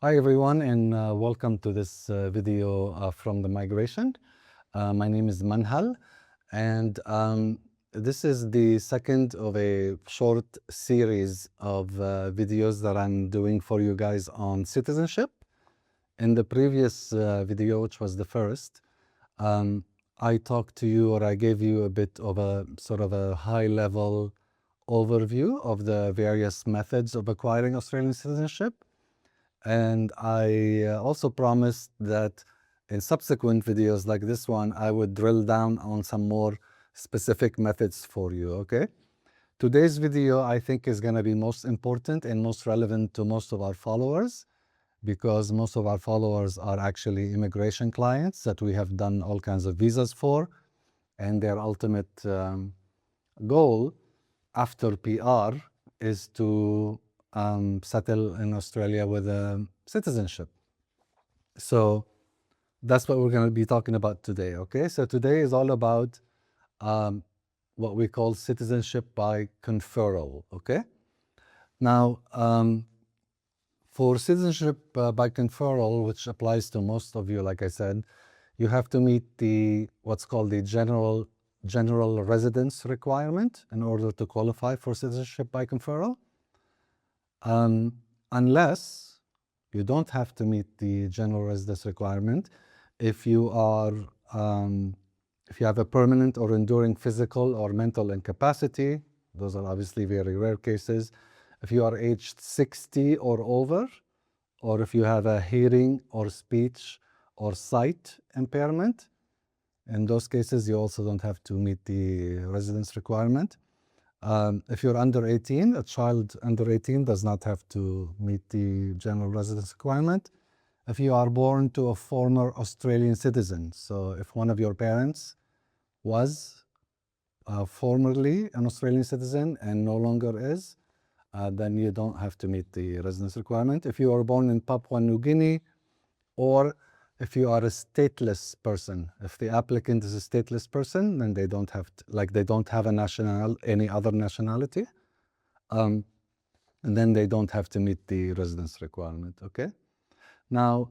Hi everyone, and welcome to this video from the migration. My name is Manhal, and this is the second of a short series of videos that I'm doing for you guys on citizenship. In the previous video, which was the first, I talked to you, or I gave you a bit of a sort of a high-level overview of the various methods of acquiring Australian citizenship. And I also promised that in subsequent videos like this one, I would drill down on some more specific methods for you, okay? Today's video, I think, is going to be most important and most relevant to most of our followers, because most of our followers are actually immigration clients that we have done all kinds of visas for, and their ultimate goal after PR is to settle in Australia with a citizenship. So that's what we're going to be talking about today, okay? So today is all about what we call citizenship by conferral, okay? Now, for citizenship by conferral, which applies to most of you, like I said, you have to meet the what's called the general residence requirement in order to qualify for citizenship by conferral. Unless you don't have to meet the general residence requirement, if you have a permanent or enduring physical or mental incapacity, those are obviously very rare cases. If you are aged 60 or over, or if you have a hearing or speech or sight impairment, in those cases you also don't have to meet the residence requirement. If you're under 18, a child under 18 does not have to meet the general residence requirement. If you are born to a former Australian citizen, so if one of your parents was formerly an Australian citizen and no longer is, then you don't have to meet the residence requirement. If you are born in Papua New Guinea, or if you are a stateless person, if the applicant is a stateless person, then they don't have they don't have any other nationality, and then they don't have to meet the residence requirement, okay? Now,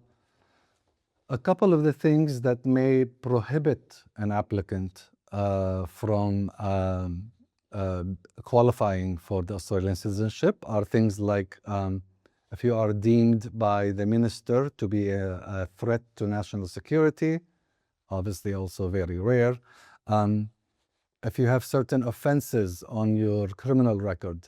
a couple of the things that may prohibit an applicant from qualifying for the Australian citizenship are things like if you are deemed by the minister to be a threat to national security, obviously also very rare. If you have certain offenses on your criminal record,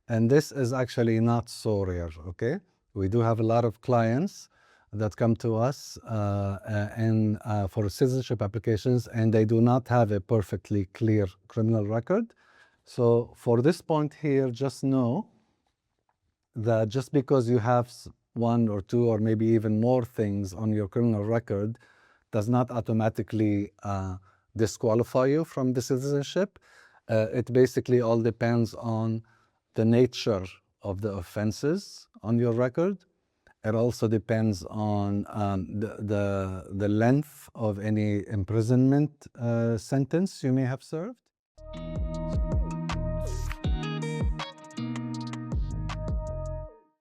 and this is actually not so rare, okay? We do have a lot of clients that come to us for citizenship applications, and they do not have a perfectly clear criminal record. So for this point here, just know that just because you have one or two or maybe even more things on your criminal record does not automatically disqualify you from the citizenship. It basically all depends on the nature of the offenses on your record. It also depends on the length of any imprisonment sentence you may have served.